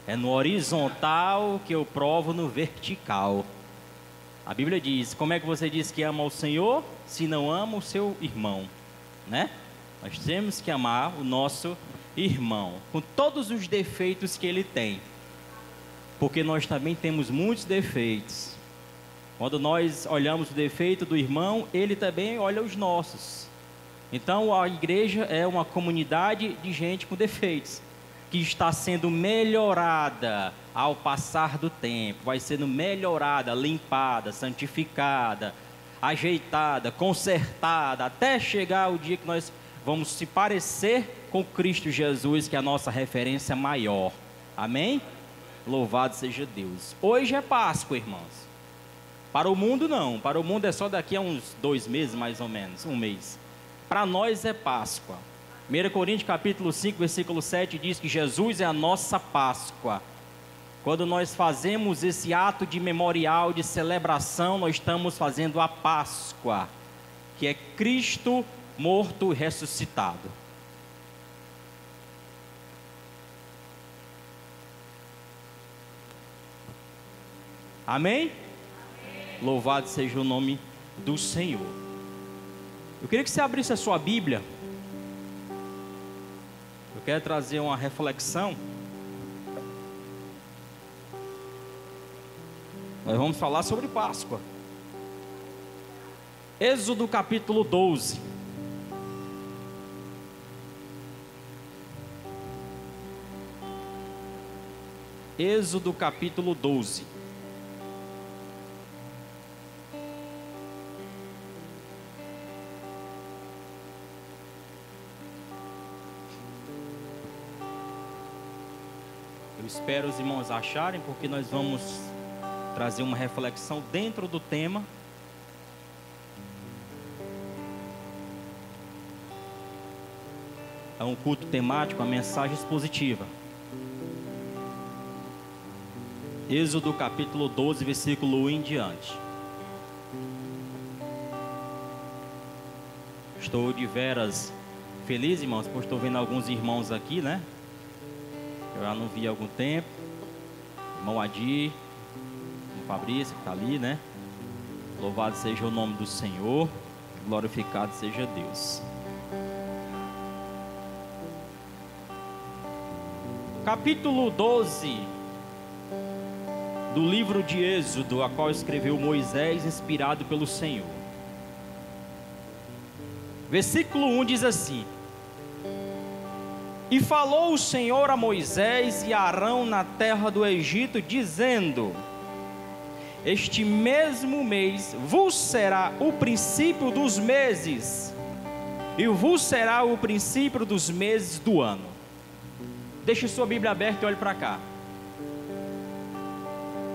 É no horizontal que eu provo no vertical. A Bíblia diz: como é que você diz que ama o Senhor se não ama o seu irmão, né? Nós temos que amar o nosso irmão com todos os defeitos que ele tem, porque nós também temos muitos defeitos. Quando nós olhamos o defeito do irmão, ele também olha os nossos. Então a igreja é uma comunidade de gente com defeitos, que está sendo melhorada ao passar do tempo, vai sendo melhorada, limpada, santificada, ajeitada, consertada, até chegar o dia que nós vamos se parecer com Cristo Jesus, que é a nossa referência maior. Amém? Louvado seja Deus. Hoje é Páscoa, irmãos. Para o mundo não, para o mundo é só daqui a uns 2 meses, mais ou menos, 1 mês. Para nós é Páscoa. 1 Coríntios capítulo 5, versículo 7 diz que Jesus é a nossa Páscoa. Quando nós fazemos esse ato de memorial, de celebração, nós estamos fazendo a Páscoa, que é Cristo morto e ressuscitado. Amém? Louvado seja o nome do Senhor. Eu queria que você abrisse a sua Bíblia. Eu quero trazer uma reflexão. Nós vamos falar sobre Páscoa. Êxodo capítulo 12. Êxodo capítulo 12. Eu espero os irmãos acharem, porque nós vamos trazer uma reflexão dentro do tema. É um culto temático, uma mensagem expositiva. Êxodo capítulo 12, versículo 1 em diante. Estou de veras feliz, irmãos, porque estou vendo alguns irmãos aqui, né? Eu já não vi há algum tempo. Irmão Adir, irmão Fabrício, que está ali, né? Louvado seja o nome do Senhor, glorificado seja Deus. Capítulo 12 do livro de Êxodo, a qual escreveu Moisés, inspirado pelo Senhor. Versículo 1 diz assim: E falou o Senhor a Moisés e a Arão na terra do Egito, dizendo: Este mesmo mês vos será o princípio dos meses, e vos será o princípio dos meses do ano. Deixe sua Bíblia aberta e olhe para cá.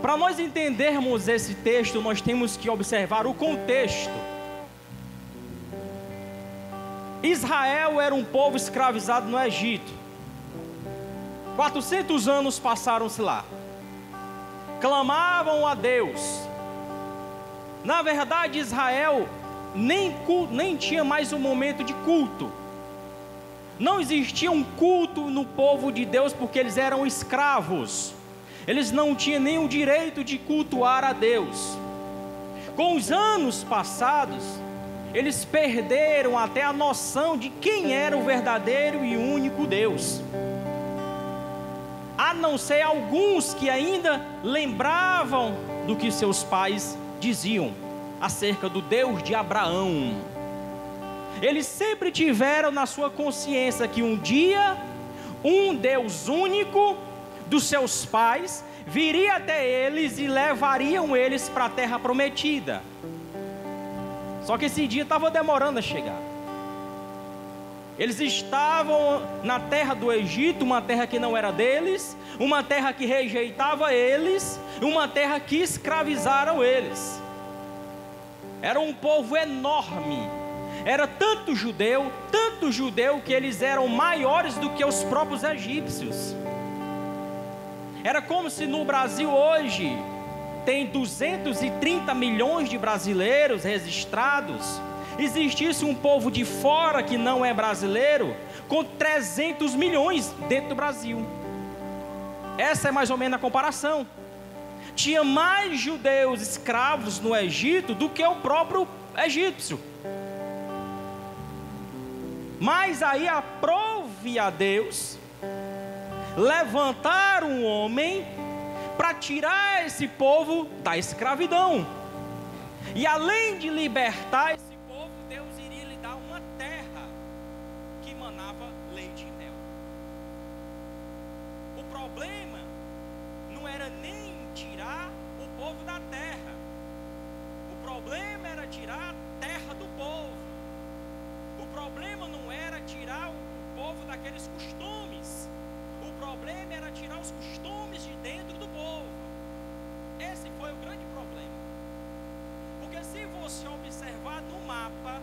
Para nós entendermos esse texto, nós temos que observar o contexto. Israel era um povo escravizado no Egito. 400 anos passaram-se lá. Clamavam a Deus. Na verdade, Israel nem tinha mais um momento de culto. Não existia um culto no povo de Deus, porque eles eram escravos. Eles não tinham nem o direito de cultuar a Deus. Com os anos passados, eles perderam até a noção de quem era o verdadeiro e único Deus. A não ser alguns que ainda lembravam do que seus pais diziam acerca do Deus de Abraão. Eles sempre tiveram na sua consciência que um dia, um Deus único dos seus pais viria até eles e levariam eles para a terra prometida. Só que esse dia estava demorando a chegar. Eles estavam na terra do Egito, uma terra que não era deles, uma terra que rejeitava eles, uma terra que escravizaram eles. Era um povo enorme. Era tanto judeu que eles eram maiores do que os próprios egípcios. Era como se no Brasil hoje tem 230 milhões de brasileiros registrados, existisse um povo de fora que não é brasileiro com 300 milhões dentro do Brasil. Essa é mais ou menos a comparação. Tinha mais judeus escravos no Egito do que o próprio egípcio. Mas aí aprove a Deus levantar um homem para tirar esse povo da escravidão. E além de libertar esse povo, Deus iria lhe dar uma terra que manava leite e mel. O problema não era nem tirar o povo da terra. O problema era tirar a terra do povo. O problema não era tirar o povo daqueles costumes. O problema era tirar os costumes de dentro do povo. Esse foi o grande problema. Porque se você observar no mapa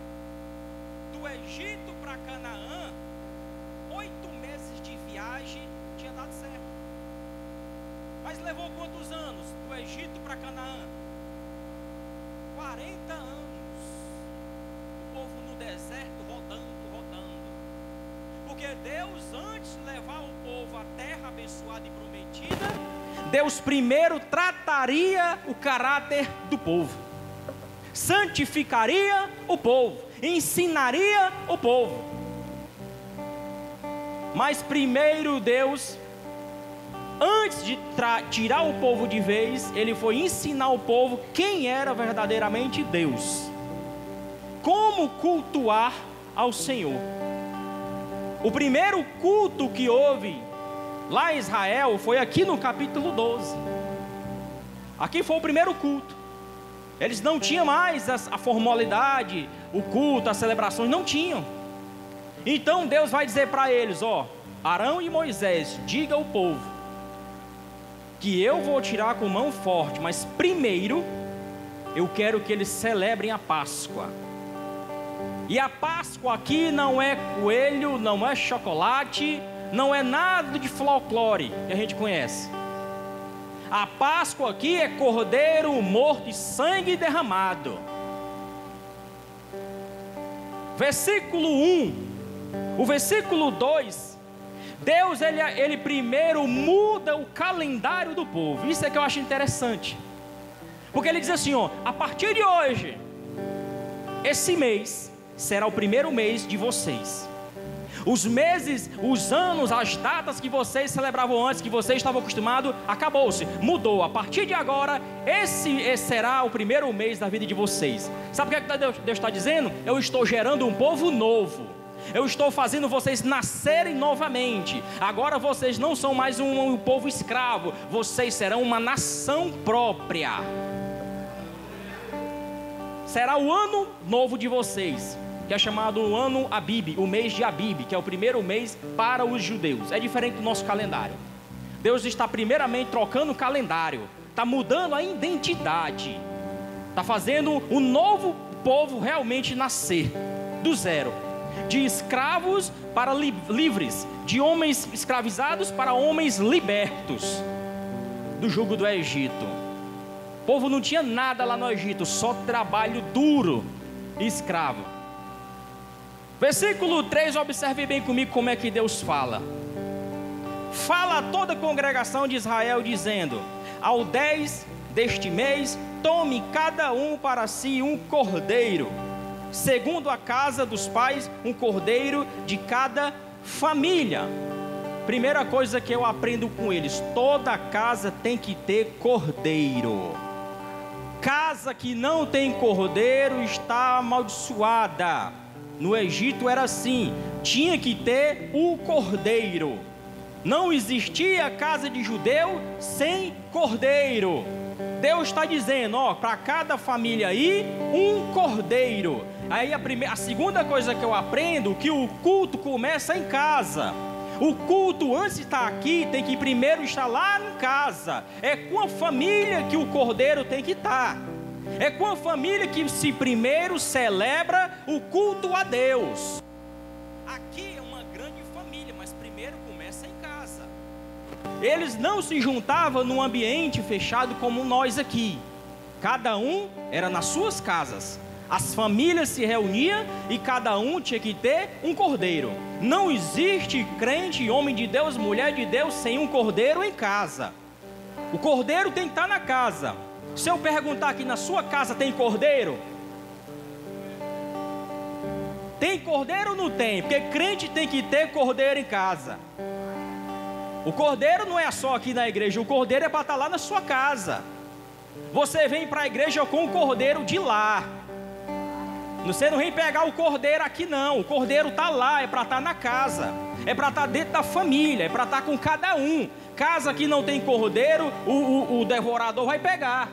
do Egito para Canaã, 8 meses de viagem tinha dado certo. Mas levou quantos anos do Egito para Canaã? 40 anos. O povo no deserto rodando. Porque Deus, antes de levar o povo à terra abençoada e prometida, Deus primeiro trataria o caráter do povo, santificaria o povo, ensinaria o povo. Mas primeiro Deus, antes de tirar o povo de vez, Ele foi ensinar o povo quem era verdadeiramente Deus, como cultuar ao Senhor. O primeiro culto que houve lá em Israel foi aqui no capítulo 12. Aqui foi o primeiro culto. Eles não tinham mais a formalidade, o culto, as celebrações, não tinham. Então Deus vai dizer para eles, Arão e Moisés, diga ao povo que eu vou tirar com mão forte, mas primeiro eu quero que eles celebrem a Páscoa. E a Páscoa aqui não é coelho, não é chocolate, não é nada de folclore que a gente conhece. A Páscoa aqui é cordeiro morto e sangue derramado. Versículo 1, o versículo 2, Deus ele primeiro muda o calendário do povo. Isso é que eu acho interessante. Porque ele diz assim, a partir de hoje, esse mês será o primeiro mês de vocês. Os meses, os anos, as datas que vocês celebravam antes, que vocês estavam acostumados, acabou-se, mudou. A partir de agora, esse será o primeiro mês da vida de vocês. Sabe o que Deus está dizendo? Eu estou gerando um povo novo. Eu estou fazendo vocês nascerem novamente. Agora vocês não são mais um povo escravo. Vocês serão uma nação própria. Será o ano novo de vocês, que é chamado o ano Abib, o mês de Abib, que é o primeiro mês para os judeus. É diferente do nosso calendário. Deus está primeiramente trocando o calendário, está mudando a identidade, está fazendo um novo povo realmente nascer do zero, de escravos para livres, de homens escravizados para homens libertos do jugo do Egito. O povo não tinha nada lá no Egito, só trabalho duro e escravo. Versículo 3, observe bem comigo como é que Deus fala. Fala a toda a congregação de Israel, dizendo: ao 10 deste mês, tome cada um para si um cordeiro, segundo a casa dos pais, um cordeiro de cada família. Primeira coisa que eu aprendo com eles: toda casa tem que ter cordeiro. Casa que não tem cordeiro está amaldiçoada. No Egito era assim, tinha que ter o cordeiro. Não existia casa de judeu sem cordeiro. Deus está dizendo, para cada família aí, um cordeiro. Aí a segunda coisa que eu aprendo, que o culto começa em casa. O culto, antes de estar aqui, tem que primeiro estar lá em casa. É com a família que o cordeiro tem que estar. É com a família que se primeiro celebra o culto a Deus. Aqui é uma grande família, mas primeiro começa em casa. Eles não se juntavam num ambiente fechado como nós aqui. Cada um era nas suas casas. As famílias se reuniam e cada um tinha que ter um cordeiro. Não existe crente, homem de Deus, mulher de Deus, sem um cordeiro em casa. O cordeiro tem que estar na casa. Se eu perguntar aqui, na sua casa tem cordeiro? Tem cordeiro ou não tem? Porque crente tem que ter cordeiro em casa. O cordeiro não é só aqui na igreja, o cordeiro é para estar lá na sua casa. Você vem para a igreja com o cordeiro de lá. Você não vem pegar o cordeiro aqui não. O cordeiro está lá, é para estar na casa. É para estar dentro da família, é para estar com cada um. Casa que não tem cordeiro, o devorador vai pegar.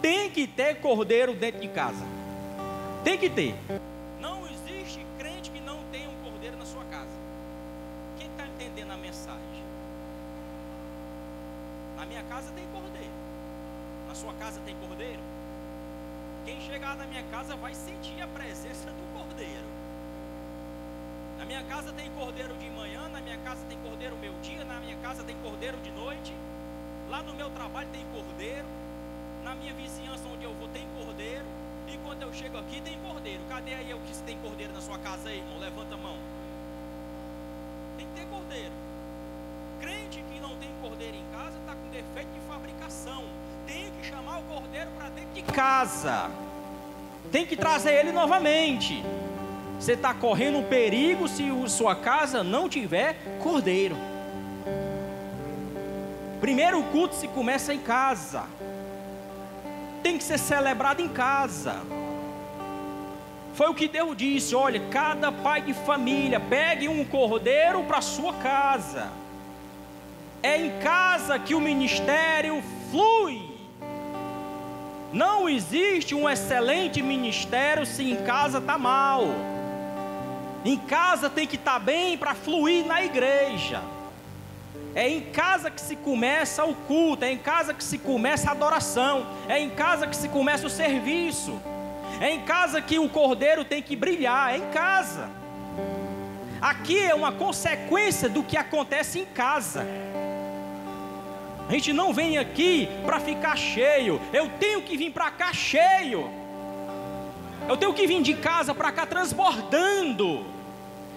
Tem que ter cordeiro dentro de casa. Tem que ter. Não existe crente que não tenha um cordeiro na sua casa. Quem está entendendo a mensagem? Na minha casa tem cordeiro. Na sua casa tem cordeiro? Quem chegar na minha casa vai sentir a presença do cordeiro. Na minha casa tem cordeiro de manhã, na minha casa tem cordeiro meio-dia, na minha casa tem cordeiro de noite. Lá no meu trabalho tem cordeiro. Na minha vizinhança onde eu vou tem cordeiro. E quando eu chego aqui tem cordeiro. Cadê aí o que tem cordeiro na sua casa aí, irmão? Levanta a mão. Tem que ter cordeiro. Crente que não tem cordeiro em casa está com defeito de fabricação. Tem que chamar o cordeiro para dentro de casa. Tem que trazer ele novamente. Você está correndo um perigo se sua casa não tiver cordeiro. Primeiro o culto se começa em casa. Tem que ser celebrado em casa. Foi o que Deus disse: olha, cada pai de família pegue um cordeiro para sua casa. É em casa que o ministério flui. Não existe um excelente ministério se em casa está mal. Em casa tem que estar bem para fluir na igreja. É em casa que se começa o culto, é em casa que se começa a adoração, é em casa que se começa o serviço, é em casa que o cordeiro tem que brilhar, é em casa. Aqui é uma consequência do que acontece em casa. A gente não vem aqui para ficar cheio. Eu tenho que vir para cá cheio. Eu tenho que vir de casa para cá transbordando.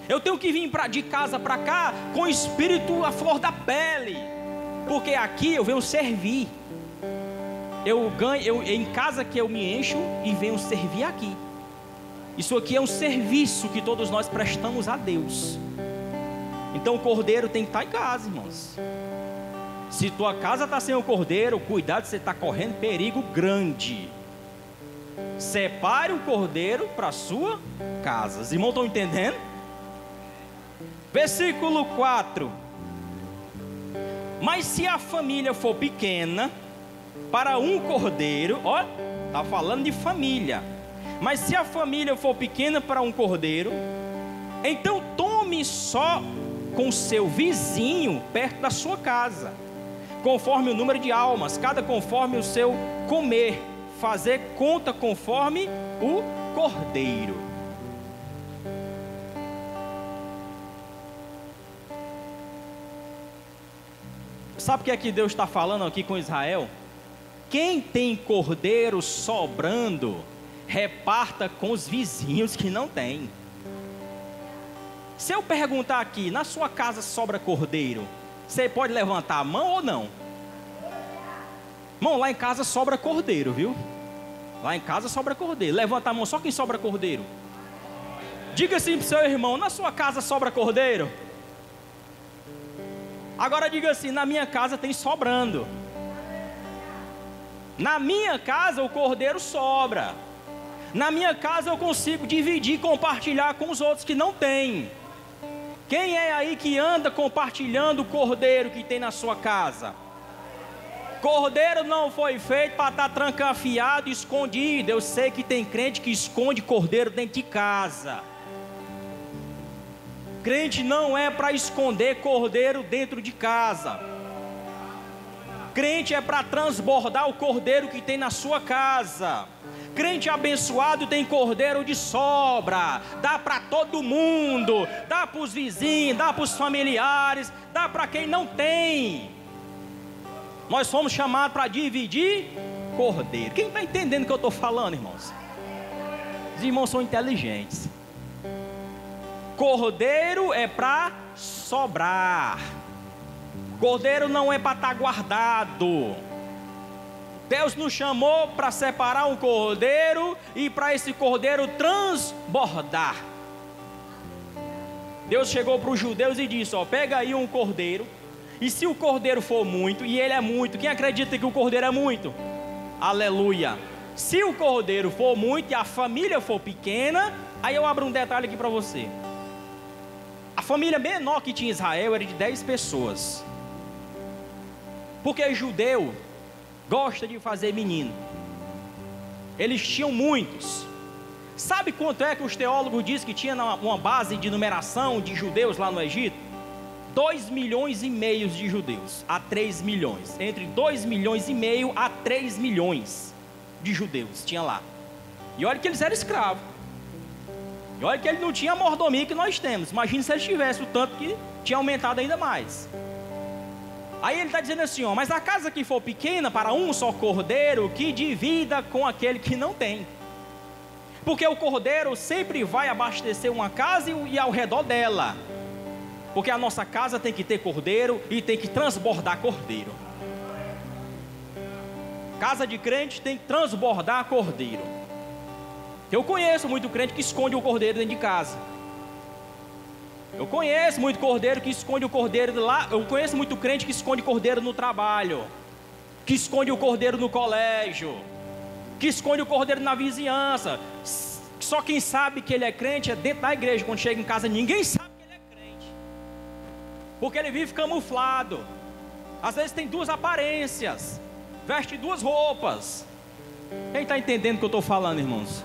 Eu tenho que vir de casa para cá com o espírito à flor da pele. Porque aqui eu venho servir. Em casa que eu me encho e venho servir aqui. Isso aqui é um serviço que todos nós prestamos a Deus. Então o cordeiro tem que estar em casa, irmãos. Se tua casa está sem o cordeiro, cuidado, você está correndo perigo grande. Separe o cordeiro para a sua casa. Os irmãos estão entendendo? Versículo 4. Mas se a família for pequena, para um cordeiro, ó, está falando de família. Mas se a família for pequena para um cordeiro, então tome só com seu vizinho perto da sua casa, conforme o número de almas, cada conforme o seu comer, fazer conta conforme o cordeiro. Sabe o que é que Deus está falando aqui com Israel? Quem tem cordeiro sobrando, reparta com os vizinhos que não tem. Se eu perguntar aqui, na sua casa sobra cordeiro, você pode levantar a mão ou não? Irmão, lá em casa sobra cordeiro, viu? Lá em casa sobra cordeiro. Levanta a mão, só quem sobra cordeiro. Diga assim para o seu irmão: na sua casa sobra cordeiro? Agora diga assim: na minha casa tem sobrando. Na minha casa o cordeiro sobra. Na minha casa eu consigo dividir, compartilhar com os outros que não têm. Quem é aí que anda compartilhando o cordeiro que tem na sua casa? Cordeiro não foi feito para estar trancafiado, escondido. Eu sei que tem crente que esconde cordeiro dentro de casa. Crente não é para esconder cordeiro dentro de casa. Crente é para transbordar o cordeiro que tem na sua casa. Crente abençoado tem cordeiro de sobra. Dá para todo mundo. Dá para os vizinhos, dá para os familiares, dá para quem não tem. Nós fomos chamados para dividir cordeiro. Quem está entendendo o que eu estou falando, irmãos? Os irmãos são inteligentes. Cordeiro é para sobrar. Cordeiro não é para estar guardado. Deus nos chamou para separar um cordeiro e para esse cordeiro transbordar. Deus chegou para os judeus e disse: ó, pega aí um cordeiro, e se o cordeiro for muito, e ele é muito, quem acredita que o cordeiro é muito? Aleluia. Se o cordeiro for muito e a família for pequena, aí eu abro um detalhe aqui para você. A família menor que tinha Israel era de 10 pessoas. Porque judeu gosta de fazer menino. Eles tinham muitos. Sabe quanto é que os teólogos dizem que tinha uma base de numeração de judeus lá no Egito? 2,5 milhões de judeus a 3 milhões. Entre 2,5 milhões a 3 milhões de judeus tinha lá. E olha que eles eram escravos. E olha que ele não tinha a mordomia que nós temos. Imagina se eles tivessem o tanto que tinha aumentado ainda mais. Aí ele está dizendo assim, ó, mas a casa que for pequena para um só cordeiro, que divida com aquele que não tem. Porque o cordeiro sempre vai abastecer uma casa e ao redor dela. Porque a nossa casa tem que ter cordeiro e tem que transbordar cordeiro. Casa de crente tem que transbordar cordeiro. Eu conheço muito crente que esconde o cordeiro dentro de casa. Eu conheço muito cordeiro que esconde o cordeiro lá. Eu conheço muito crente que esconde cordeiro no trabalho, que esconde o cordeiro no colégio, que esconde o cordeiro na vizinhança. Só quem sabe que ele é crente é dentro da igreja. Quando chega em casa, ninguém sabe que ele é crente, porque ele vive camuflado. Às vezes tem duas aparências, veste duas roupas. Quem está entendendo o que eu estou falando, irmãos?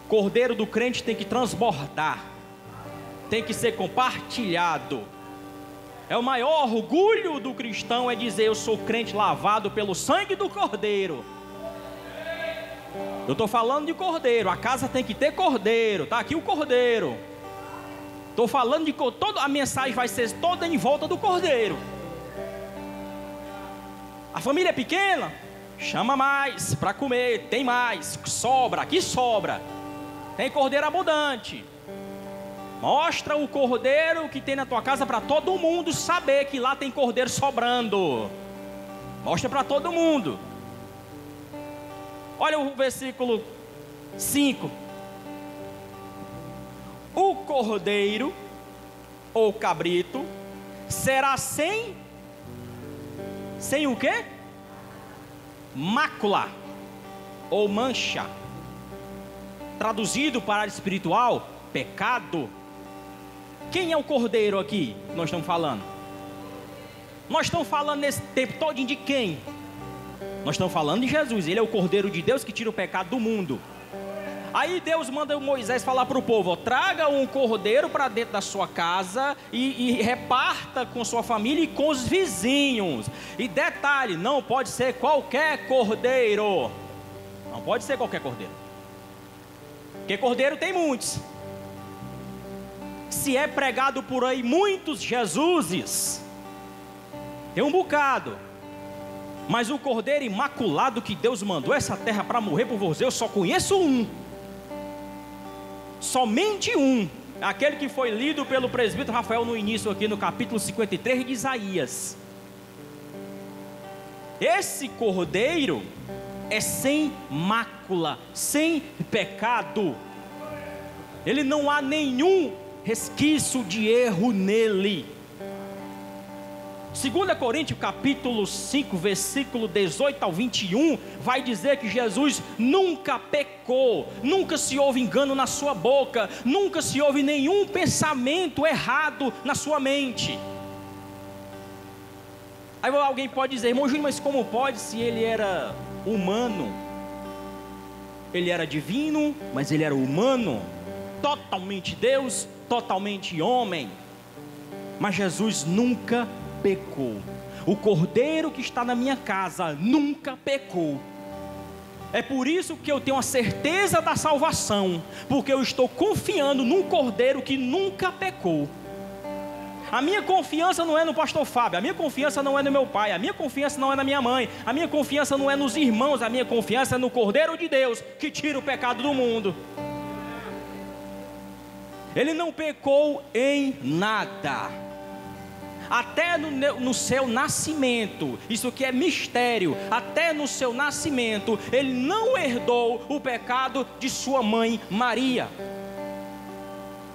Cordeiro do crente tem que transbordar, tem que ser compartilhado. É o maior orgulho do cristão, é dizer: eu sou crente lavado pelo sangue do cordeiro. Eu estou falando de cordeiro. A casa tem que ter cordeiro. Está aqui o cordeiro. Estou falando de toda a mensagem vai ser toda em volta do cordeiro. A família é pequena, chama mais para comer, tem mais, sobra, aqui sobra. Tem cordeiro abundante. Mostra o cordeiro que tem na tua casa para todo mundo saber que lá tem cordeiro sobrando. Mostra para todo mundo. Olha o versículo 5. O cordeiro ou cabrito será sem o quê? Mácula ou mancha. Traduzido para a área espiritual, pecado. Quem é o cordeiro aqui que nós estamos falando? Nós estamos falando nesse tempo todo de quem? Nós estamos falando de Jesus. Ele é o cordeiro de Deus que tira o pecado do mundo. Aí Deus manda Moisés falar para o povo: ó, traga um cordeiro para dentro da sua casa e reparta com sua família e com os vizinhos. E detalhe, não pode ser qualquer cordeiro. Não pode ser qualquer cordeiro. Porque cordeiro tem muitos. Se é pregado por aí muitos Jesuses, tem um bocado. Mas o cordeiro imaculado que Deus mandou essa terra para morrer por você, eu só conheço um. Somente um. Aquele que foi lido pelo presbítero Rafael no início aqui no capítulo 53 de Isaías. Esse cordeiro é sem mácula, sem pecado. Ele não há nenhum resquício de erro nele. 2 Coríntios capítulo 5, versículo 18 ao 21, vai dizer que Jesus nunca pecou, nunca se houve engano na sua boca, nunca se houve nenhum pensamento errado na sua mente. Aí alguém pode dizer: irmão Júnior, mas como pode, se ele era humano? Ele era divino, mas ele era humano, totalmente Deus, totalmente homem. Mas Jesus nunca pecou. O cordeiro que está na minha casa nunca pecou. É por isso que eu tenho a certeza da salvação, porque eu estou confiando num cordeiro que nunca pecou. A minha confiança não é no pastor Fábio, a minha confiança não é no meu pai, a minha confiança não é na minha mãe, a minha confiança não é nos irmãos, a minha confiança é no Cordeiro de Deus, que tira o pecado do mundo. Ele não pecou em nada, até no seu nascimento, isso que é mistério, até no seu nascimento, ele não herdou o pecado de sua mãe Maria.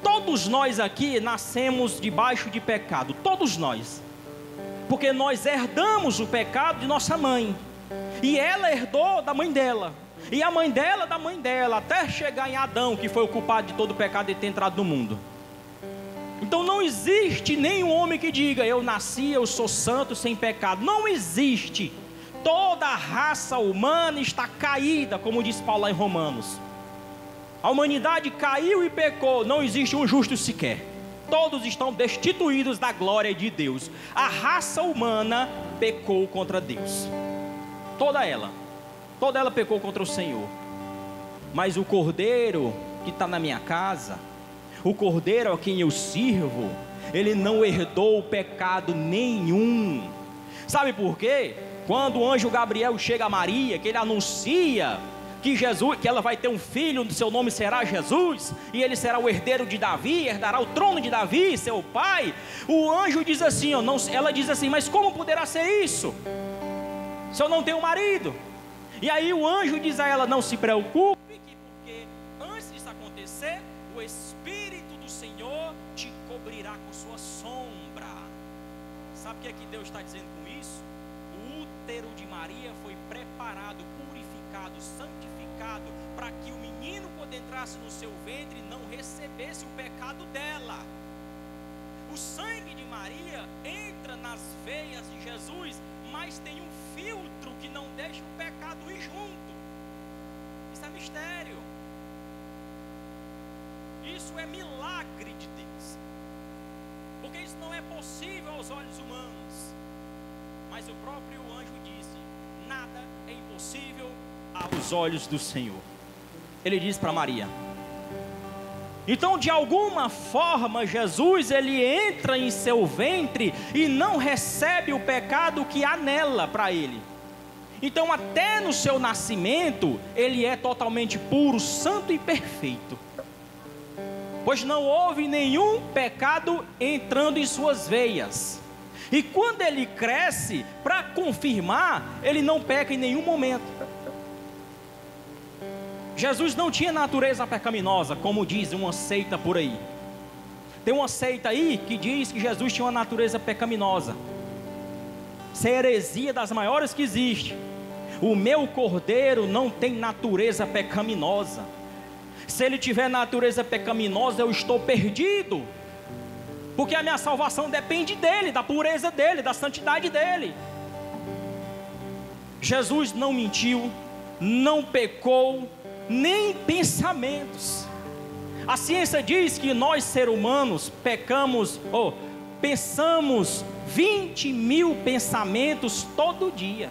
Todos nós aqui nascemos debaixo de pecado, todos nós, porque nós herdamos o pecado de nossa mãe, e ela herdou da mãe dela, e a mãe dela da mãe dela, até chegar em Adão, que foi o culpado de todo o pecado de ter entrado no mundo. Então não existe nenhum homem que diga, eu nasci, eu sou santo, sem pecado. Não existe. Toda a raça humana está caída, como diz Paulo lá em Romanos. A humanidade caiu e pecou, não existe um justo sequer. Todos estão destituídos da glória de Deus. A raça humana pecou contra Deus. Toda ela pecou contra o Senhor. Mas o Cordeiro que está na minha casa, o Cordeiro a quem eu sirvo, ele não herdou pecado nenhum. Sabe por quê? Quando o anjo Gabriel chega a Maria, que ele anuncia que ela vai ter um filho, seu nome será Jesus, e ele será o herdeiro de Davi, herdará o trono de Davi, seu pai. O anjo diz assim, ela diz assim, mas como poderá ser isso, se eu não tenho marido? E aí o anjo diz a ela, não se preocupe, porque antes disso acontecer, o Espírito do Senhor te cobrirá com sua sombra. Sabe o que é que Deus está dizendo com isso? O útero de Maria foi preparado, purificado, santificado, para que o menino, quando entrasse no seu ventre, não recebesse o pecado dela. O sangue de Maria entra nas veias de Jesus, mas tem um filtro que não deixa o pecado ir junto. Isso é mistério. Isso é milagre de Deus, porque isso não é possível aos olhos humanos. Mas o próprio anjo disse, nada é impossível aos olhos do Senhor. Ele disse para Maria. Então, de alguma forma, Jesus, ele entra em seu ventre e não recebe o pecado que há nela para ele. Então, até no seu nascimento, ele é totalmente puro, santo e perfeito, pois não houve nenhum pecado entrando em suas veias. E quando ele cresce, para confirmar, ele não peca em nenhum momento. Jesus não tinha natureza pecaminosa, como diz uma seita por aí. Tem uma seita aí que diz que Jesus tinha uma natureza pecaminosa. Isso é heresia das maiores que existe. O meu Cordeiro não tem natureza pecaminosa. Se ele tiver natureza pecaminosa, eu estou perdido, porque a minha salvação depende dele, da pureza dele, da santidade dele. Jesus não mentiu, não pecou, nem pensamentos. A ciência diz que nós, seres humanos, pensamos 20.000 pensamentos todo dia.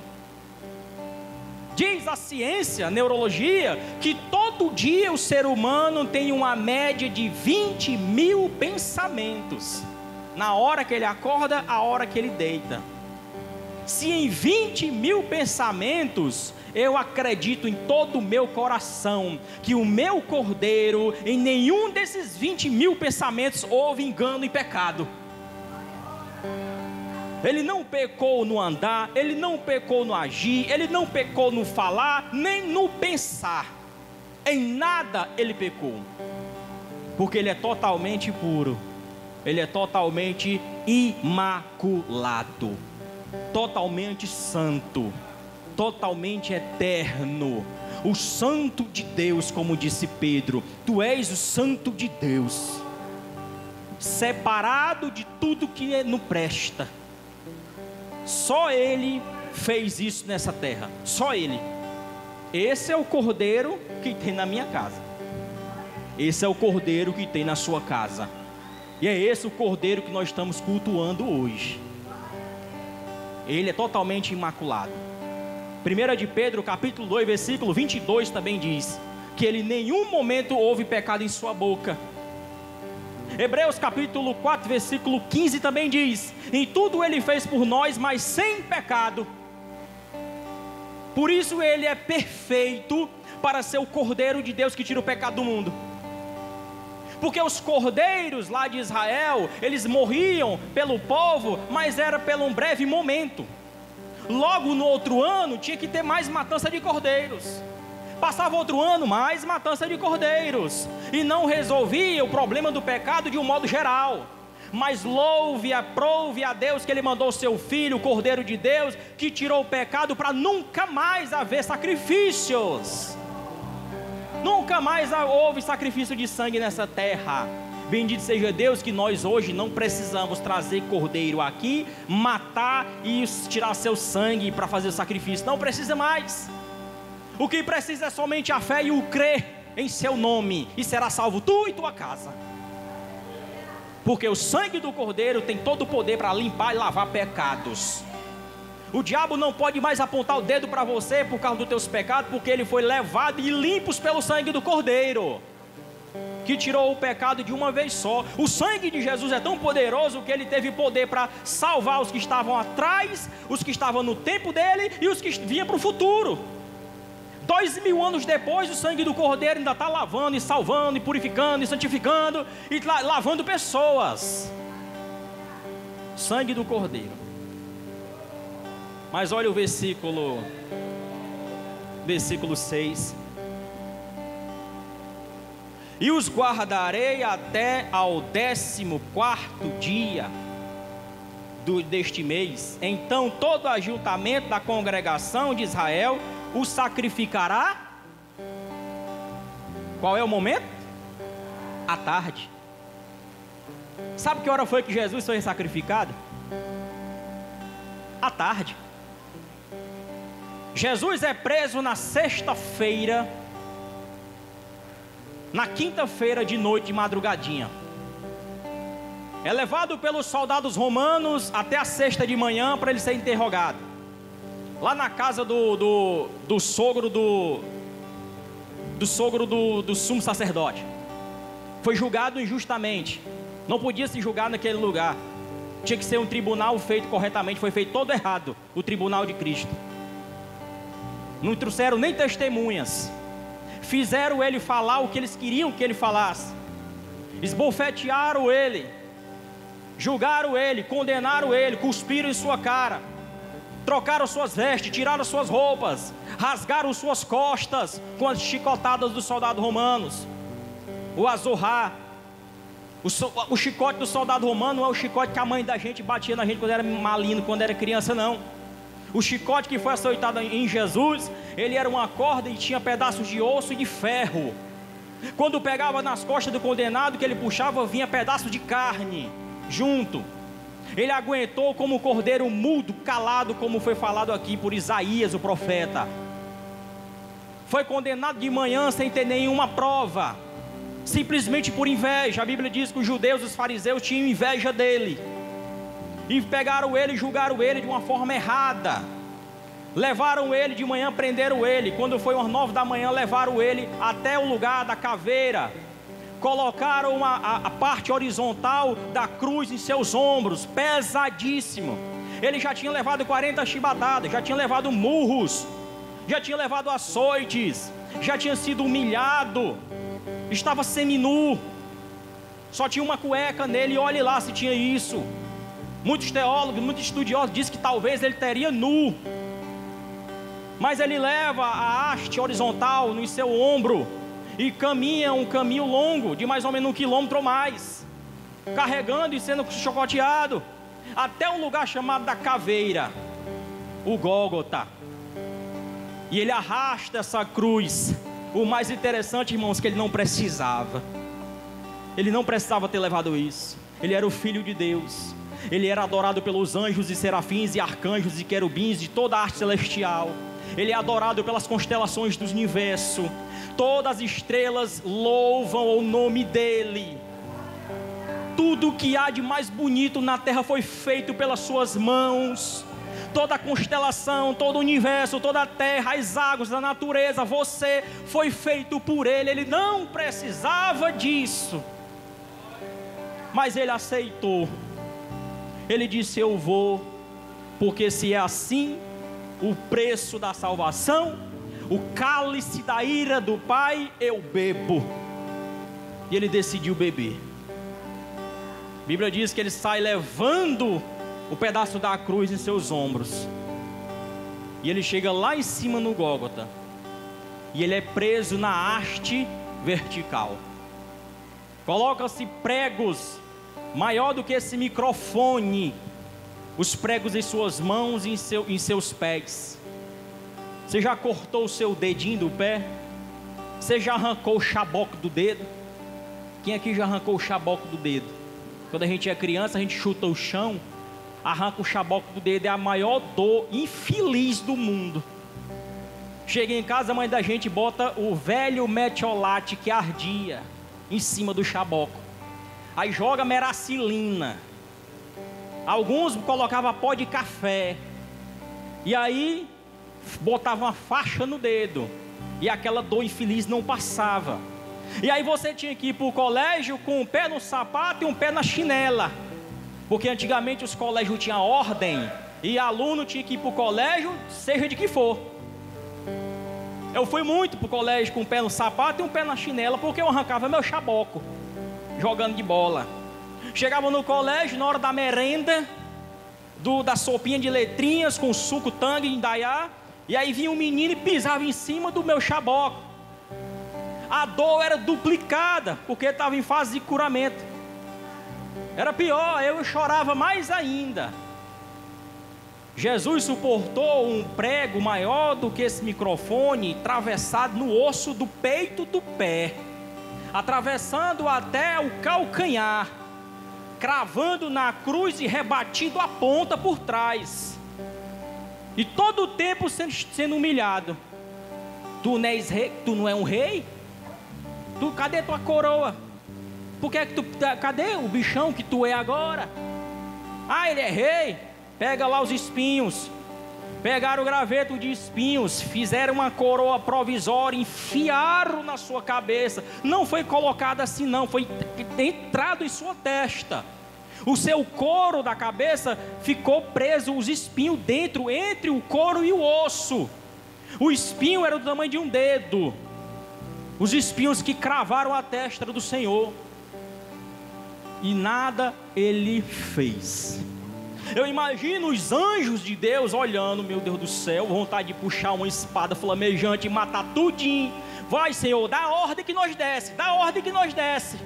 Diz a ciência, a neurologia, que todo dia o ser humano tem uma média de 20.000 pensamentos, na hora que ele acorda, a hora que ele deita. Se em 20.000 pensamentos, eu acredito em todo o meu coração, que o meu Cordeiro, em nenhum desses 20.000 pensamentos, houve engano e pecado. Ele não pecou no andar, ele não pecou no agir, ele não pecou no falar, nem no pensar. Em nada ele pecou, porque ele é totalmente puro, ele é totalmente imaculado, totalmente santo, totalmente eterno, o santo de Deus, como disse Pedro. Tu és o santo de Deus, separado de tudo que não presta. Só ele fez isso nessa terra, só ele. Esse é o Cordeiro que tem na minha casa, esse é o Cordeiro que tem na sua casa, e é esse o Cordeiro que nós estamos cultuando hoje. Ele é totalmente imaculado. 1 de Pedro capítulo 2 versículo 22 também diz que ele em nenhum momento houve pecado em sua boca. Hebreus capítulo 4, versículo 15 também diz: em tudo ele fez por nós, mas sem pecado. Por isso ele é perfeito para ser o Cordeiro de Deus que tira o pecado do mundo. Porque os cordeiros lá de Israel, eles morriam pelo povo, mas era pelo um breve momento. Logo no outro ano tinha que ter mais matança de cordeiros. Passava outro ano, mais matança de cordeiros. E não resolvia o problema do pecado de um modo geral. Mas aprove a Deus que Ele mandou o seu Filho, o Cordeiro de Deus, que tirou o pecado para nunca mais haver sacrifícios. Nunca mais houve sacrifício de sangue nessa terra. Bendito seja Deus que nós hoje não precisamos trazer cordeiro aqui, matar e tirar seu sangue para fazer o sacrifício. Não precisa mais. O que precisa é somente a fé e o crer em seu nome, e será salvo tu e tua casa. Porque o sangue do cordeiro tem todo o poder para limpar e lavar pecados. O diabo não pode mais apontar o dedo para você por causa dos teus pecados, porque ele foi levado e limpos pelo sangue do cordeiro, que tirou o pecado de uma vez só. O sangue de Jesus é tão poderoso que ele teve poder para salvar os que estavam atrás, os que estavam no tempo dele e os que vinham para o futuro. 2000 anos depois, o sangue do cordeiro ainda está lavando e salvando e purificando e santificando e lavando pessoas. Sangue do cordeiro. Mas olha o versículo 6. E os guardarei até ao 14º dia deste mês. Então todo ajuntamento da congregação de Israel o sacrificará. Qual é o momento? À tarde. Sabe que hora foi que Jesus foi sacrificado? À tarde. Jesus é preso na sexta-feira, na quinta-feira de noite, de madrugadinha. É levado pelos soldados romanos até a sexta de manhã para ele ser interrogado. Lá na casa do sogro do sumo sacerdote. Foi julgado injustamente. Não podia se julgar naquele lugar. Tinha que ser um tribunal feito corretamente. Foi feito todo errado, o tribunal de Cristo. Não trouxeram nem testemunhas. Fizeram ele falar o que eles queriam que ele falasse. Esbofetearam ele. Julgaram ele, condenaram ele, cuspiram em sua cara. Trocaram suas vestes, tiraram suas roupas, rasgaram suas costas com as chicotadas dos soldados romanos. O azorrar. O chicote do soldado romano não é o chicote que a mãe da gente batia na gente quando era malino, quando era criança, não. O chicote que foi açoitado em Jesus, ele era uma corda e tinha pedaços de osso e de ferro. Quando pegava nas costas do condenado, que ele puxava, vinha pedaço de carne junto. Ele aguentou como um cordeiro mudo, calado, como foi falado aqui por Isaías, o profeta. Foi condenado de manhã sem ter nenhuma prova, simplesmente por inveja. A Bíblia diz que os judeus, os fariseus, tinham inveja dele. E pegaram ele e julgaram ele de uma forma errada. Levaram ele de manhã, prenderam ele. Quando foi umas 9 da manhã, levaram ele até o lugar da caveira. Colocaram a parte horizontal da cruz em seus ombros, pesadíssimo. Ele já tinha levado 40 chibatadas, já tinha levado murros, já tinha levado açoites, já tinha sido humilhado, estava seminu, só tinha uma cueca nele, e olhe lá se tinha isso. Muitos teólogos, muitos estudiosos dizem que talvez ele teria nu. Mas ele leva a haste horizontal no seu ombro e caminha um caminho longo, de mais ou menos 1 quilômetro ou mais, carregando e sendo chicoteado, até um lugar chamado da caveira, o Gólgota. E ele arrasta essa cruz. O mais interessante, irmãos, que ele não precisava. Ele não precisava ter levado isso. Ele era o Filho de Deus. Ele era adorado pelos anjos e serafins e arcanjos e querubins de toda a arte celestial. Ele é adorado pelas constelações do universo. Todas as estrelas louvam o nome dele. Tudo que há de mais bonito na terra foi feito pelas suas mãos. Toda a constelação, todo o universo, toda a terra, as águas, a natureza, você foi feito por ele. Ele não precisava disso. Mas ele aceitou. Ele disse: eu vou, porque se é assim, o preço da salvação, o cálice da ira do Pai, eu bebo. E ele decidiu beber. A Bíblia diz que ele sai levando o pedaço da cruz em seus ombros. E ele chega lá em cima no Gólgota. E ele é preso na haste vertical. Coloca-se pregos maior do que esse microfone. Os pregos em suas mãos e em seus pés. Você já cortou o seu dedinho do pé? Você já arrancou o chaboco do dedo? Quem aqui já arrancou o chaboco do dedo? Quando a gente é criança, a gente chuta o chão, arranca o chaboco do dedo. É a maior dor infeliz do mundo. Chega em casa, a mãe da gente bota o velho metiolate que ardia em cima do chaboco. Aí joga meracilina. Alguns colocavam pó de café. E aí botavam uma faixa no dedo. E aquela dor infeliz não passava. E aí você tinha que ir para o colégio com um pé no sapato e um pé na chinela. Porque antigamente os colégios tinham ordem. E aluno tinha que ir para o colégio, seja de que for. Eu fui muito para o colégio com um pé no sapato e um pé na chinela, porque eu arrancava meu chaboco jogando de bola. Chegava no colégio, na hora da merenda, da sopinha de letrinhas com suco tangue em indaiá, e aí vinha um menino e pisava em cima do meu chaboco. A dor era duplicada, porque estava em fase de curamento. Era pior, eu chorava mais ainda. Jesus suportou um prego maior do que esse microfone, atravessado no osso do peito do pé, atravessando até o calcanhar, cravando na cruz e rebatido a ponta por trás. E todo o tempo sendo humilhado. Tu não és rei? Tu não é um rei? Cadê tua coroa? Cadê o bichão que tu é agora? Ah, ele é rei? Pega lá os espinhos. Pegaram o graveto de espinhos, fizeram uma coroa provisória, enfiaram na sua cabeça. Não foi colocada assim não, foi entrado em sua testa. O seu couro da cabeça ficou preso, os espinhos dentro, entre o couro e o osso. O espinho era do tamanho de um dedo. Os espinhos que cravaram a testa do Senhor. E nada ele fez. Eu imagino os anjos de Deus olhando, meu Deus do céu, vontade de puxar uma espada flamejante e matar tudinho. Vai, Senhor, dá a ordem que nós desce, dá a ordem que nós desce.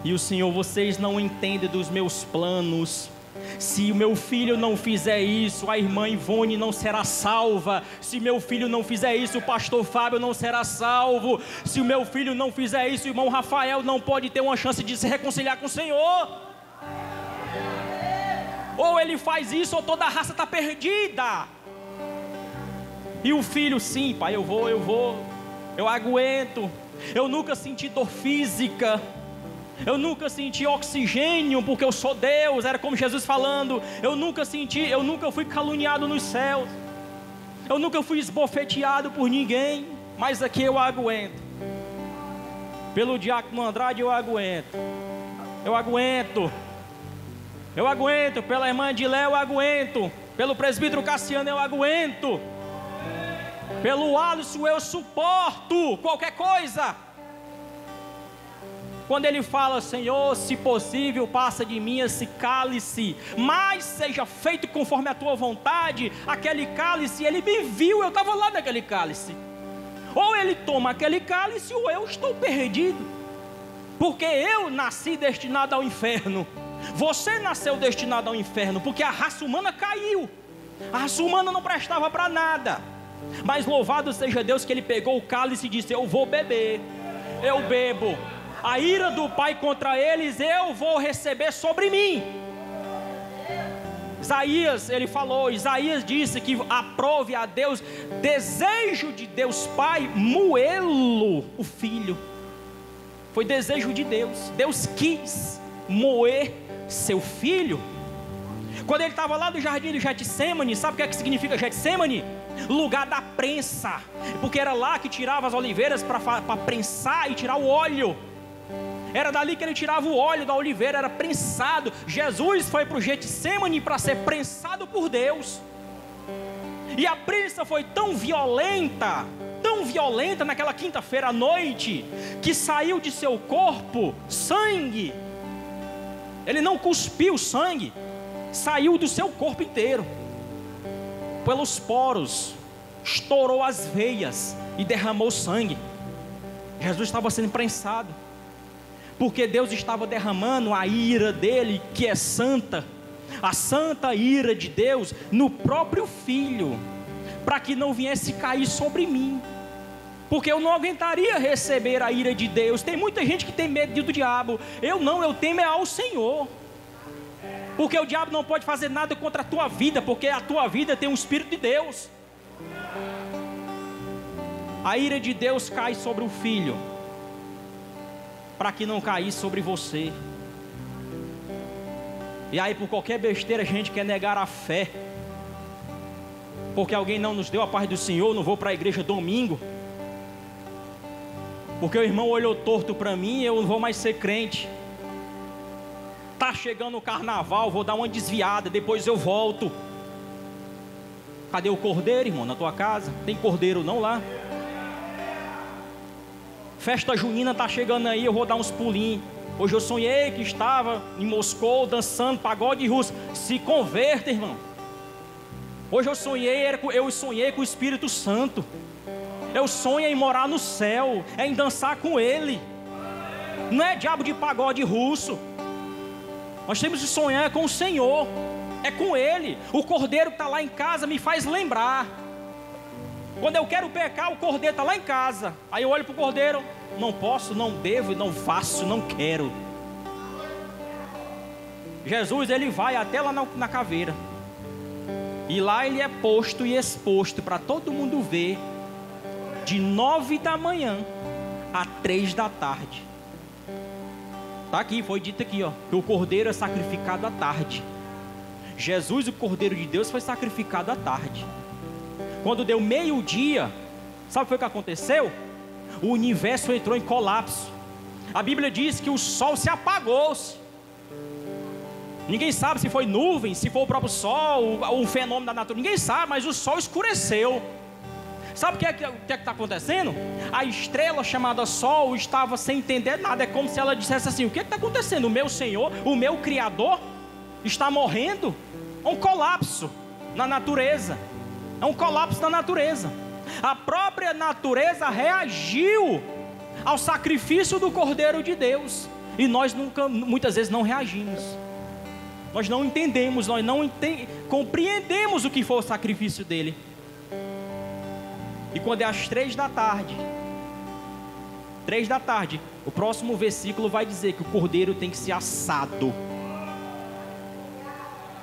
E o Senhor: vocês não entendem dos meus planos. Se o meu filho não fizer isso, a irmã Ivone não será salva. Se meu filho não fizer isso, o pastor Fábio não será salvo. Se o meu filho não fizer isso, o irmão Rafael não pode ter uma chance de se reconciliar com o Senhor. Ou ele faz isso, ou toda a raça está perdida. E o filho: sim, pai, eu vou, eu aguento. Eu nunca senti dor física. Eu nunca senti oxigênio, porque eu sou Deus. Era como Jesus falando: eu nunca fui caluniado nos céus. Eu nunca fui esbofeteado por ninguém. Mas aqui eu aguento. Pelo diácono Andrade eu aguento. Eu aguento. Eu aguento. Pela irmã de Léo eu aguento. Pelo presbítero Cassiano eu aguento. Pelo Alisson eu suporto qualquer coisa. Quando ele fala: Senhor, se possível, passa de mim esse cálice, mas seja feito conforme a tua vontade. Aquele cálice, ele me viu, eu estava lá naquele cálice. Ou ele toma aquele cálice, ou eu estou perdido. Porque eu nasci destinado ao inferno. Você nasceu destinado ao inferno, porque a raça humana caiu. A raça humana não prestava para nada. Mas louvado seja Deus que ele pegou o cálice e disse: eu vou beber, eu bebo. A ira do Pai contra eles eu vou receber sobre mim. Isaías, ele falou, Isaías disse que aprove a Deus, desejo de Deus Pai, moê-lo, o Filho. Foi desejo de Deus. Deus quis moer seu Filho. Quando ele estava lá no jardim de Getsêmani, sabe o que é que significa Getsêmani? Lugar da prensa. Porque era lá que tirava as oliveiras para prensar e tirar o óleo. Era dali que ele tirava o óleo da oliveira, era prensado. Jesus foi para o Getsêmani para ser prensado por Deus. E a prensa foi tão violenta naquela quinta-feira à noite, que saiu de seu corpo sangue. Ele não cuspiu sangue, saiu do seu corpo inteiro, pelos poros, estourou as veias e derramou sangue. Jesus estava sendo prensado, porque Deus estava derramando a ira dele, que é santa, a santa ira de Deus, no próprio Filho, para que não viesse cair sobre mim, porque eu não aguentaria receber a ira de Deus. Tem muita gente que tem medo do diabo. Eu não, eu temo é ao Senhor, porque o diabo não pode fazer nada contra a tua vida, porque a tua vida tem um Espírito de Deus. A ira de Deus cai sobre o Filho, para que não caísse sobre você. E aí, por qualquer besteira, a gente quer negar a fé, porque alguém não nos deu a paz do Senhor. Não vou para a igreja domingo, porque o irmão olhou torto para mim, eu não vou mais ser crente. Está chegando o carnaval, vou dar uma desviada, depois eu volto. Cadê o cordeiro, irmão, na tua casa? Tem cordeiro não lá? Festa junina está chegando aí, eu vou dar uns pulinhos. Hoje eu sonhei que estava em Moscou dançando pagode russo. Se converta, irmão. Hoje eu sonhei com o Espírito Santo. Eu sonho em morar no céu, é em dançar com Ele. Não é diabo de pagode russo. Nós temos que sonhar com o Senhor, é com Ele. O cordeiro que está lá em casa me faz lembrar. Quando eu quero pecar, o cordeiro está lá em casa. Aí eu olho para o cordeiro, não posso, não devo, não faço, não quero. Jesus, ele vai até lá na caveira, e lá ele é posto e exposto para todo mundo ver, de 9 da manhã a 3 da tarde. Está aqui, foi dito aqui, ó, que o cordeiro é sacrificado à tarde. Jesus, o cordeiro de Deus, foi sacrificado à tarde. Quando deu meio-dia, sabe o que foi que aconteceu? O universo entrou em colapso. A Bíblia diz que o sol se apagou. Ninguém sabe se foi nuvem, se foi o próprio sol, um fenômeno da natureza. Ninguém sabe, mas o sol escureceu. Sabe o que está acontecendo? A estrela chamada Sol estava sem entender nada. É como se ela dissesse assim: o que está acontecendo? O meu Senhor, o meu Criador, está morrendo. É um colapso na natureza. É um colapso na natureza. A própria natureza reagiu ao sacrifício do Cordeiro de Deus. E nós muitas vezes não reagimos. Nós não entendemos, nós não compreendemos o que foi o sacrifício dele. E quando é às 3 da tarde, o próximo versículo vai dizer que o cordeiro tem que ser assado.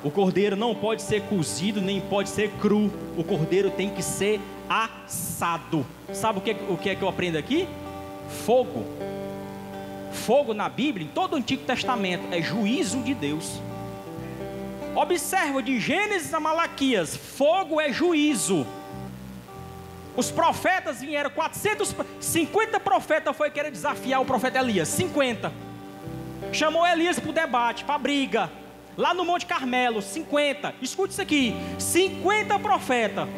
O cordeiro não pode ser cozido, nem pode ser cru. O cordeiro tem que ser assado. Sabe o que é que eu aprendo aqui? Fogo. Fogo na Bíblia, em todo o Antigo Testamento, é juízo de Deus. Observa, de Gênesis a Malaquias, fogo é juízo. Os profetas vieram, 450 profetas foi querer desafiar o profeta Elias, 50. Chamou Elias para o debate, para a briga. Lá no Monte Carmelo, 50. Escute isso aqui, 50 profetas.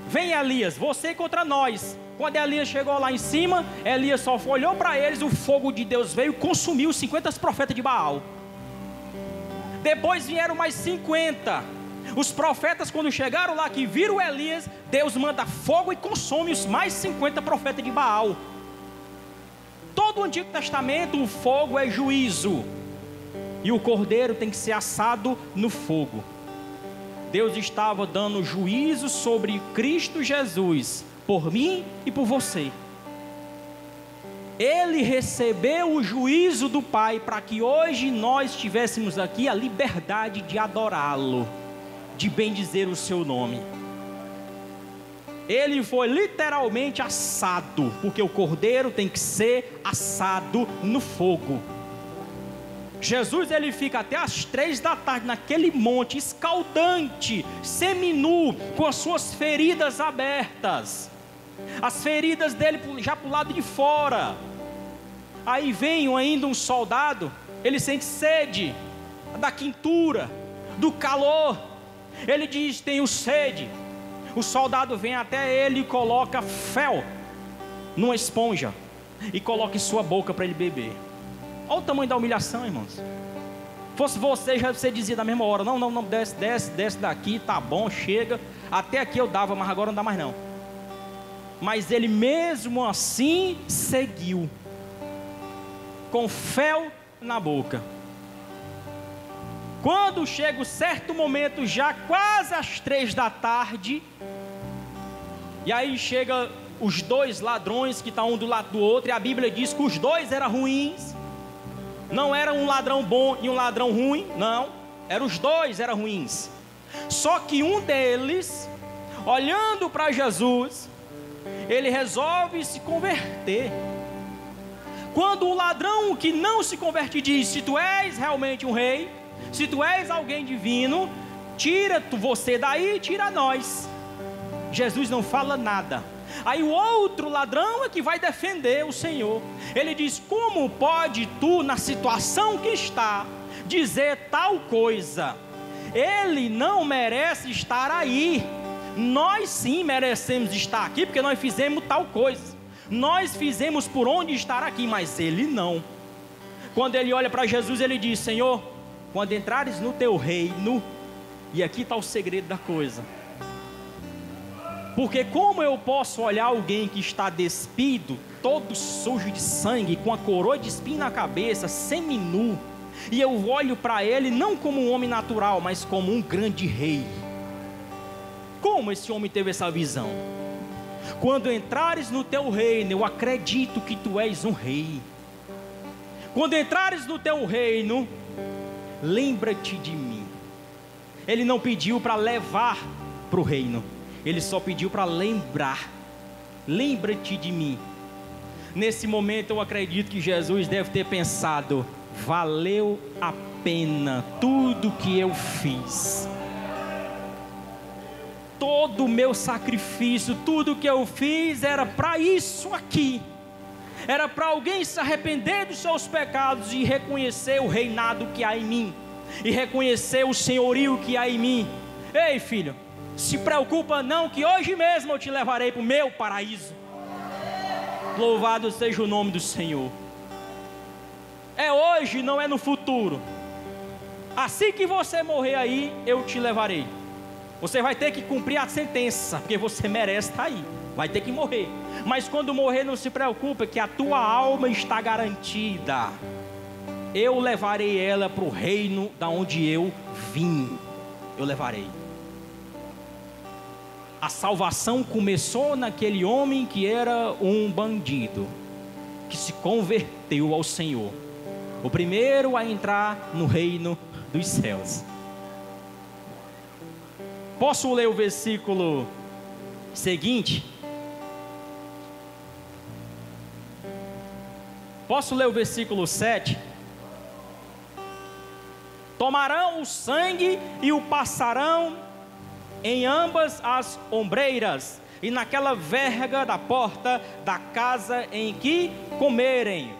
Vem Elias, você contra nós. Quando Elias chegou lá em cima, Elias só olhou para eles, o fogo de Deus veio e consumiu os 50 profetas de Baal. Depois vieram mais 50. Os profetas, quando chegaram lá, que viram Elias, Deus manda fogo e consome os mais 50 profetas de Baal. Todo o Antigo Testamento, o fogo é juízo. E o cordeiro tem que ser assado no fogo. Deus estava dando juízo sobre Cristo Jesus, por mim e por você. Ele recebeu o juízo do Pai, para que hoje nós tivéssemos aqui a liberdade de adorá-lo, de bendizer o seu nome. Ele foi literalmente assado, porque o cordeiro tem que ser assado no fogo. Jesus, ele fica até as 3 da tarde naquele monte escaldante, seminu, com as suas feridas abertas, as feridas dele já para o lado de fora. Aí vem ainda um soldado, ele sente sede da quentura, do calor. Ele diz: tenho sede. O soldado vem até ele e coloca fel numa esponja e coloca em sua boca para ele beber. Olha o tamanho da humilhação, irmãos. Fosse você, já você dizia na mesma hora: não, desce daqui, tá bom, chega. Até aqui eu dava, mas agora não dá mais não. Mas ele mesmo assim seguiu, com fel na boca. Quando chega o certo momento, já quase às 3 da tarde, e aí chega os dois ladrões que estão um do lado do outro, e a Bíblia diz que os dois eram ruins. Não era um ladrão bom e um ladrão ruim, não, eram os dois eram ruins. Só que um deles, olhando para Jesus, ele resolve se converter. Quando o ladrão que não se converte diz: se tu és realmente um rei, se tu és alguém divino, tira você daí e tira nós. Jesus não fala nada. Aí o outro ladrão é que vai defender o Senhor. Ele diz: como pode tu, na situação que está, dizer tal coisa? Ele não merece estar aí. Nós sim merecemos estar aqui, porque nós fizemos tal coisa. Nós fizemos por onde estar aqui, mas ele não. Quando ele olha para Jesus, ele diz: Senhor, quando entrares no teu reino, e aqui está o segredo da coisa, porque como eu posso olhar alguém que está despido, todo sujo de sangue, com a coroa de espinho na cabeça, seminu, e eu olho para ele não como um homem natural, mas como um grande rei? Como esse homem teve essa visão? Quando entrares no teu reino, eu acredito que tu és um rei. Quando entrares no teu reino, lembra-te de mim. Ele não pediu para levar para o reino, ele só pediu para lembrar. Lembra-te de mim. Nesse momento eu acredito que Jesus deve ter pensado: valeu a pena tudo que eu fiz. Todo o meu sacrifício, tudo que eu fiz era para isso aqui. Era para alguém se arrepender dos seus pecados e reconhecer o reinado que há em mim, e reconhecer o senhorio que há em mim. Ei, filho, se preocupa não, que hoje mesmo eu te levarei para o meu paraíso. Louvado seja o nome do Senhor. É hoje, não é no futuro. Assim que você morrer aí, eu te levarei. Você vai ter que cumprir a sentença, porque você merece estar aí. Vai ter que morrer. Mas quando morrer, não se preocupe, que a tua alma está garantida. Eu levarei ela para o reino da onde eu vim. Eu levarei. A salvação começou naquele homem que era um bandido, que se converteu ao Senhor. O primeiro a entrar no reino dos céus. Posso ler o versículo seguinte? Posso ler o versículo 7? Tomarão o sangue e o passarão em ambas as ombreiras, e naquela verga da porta da casa em que comerem.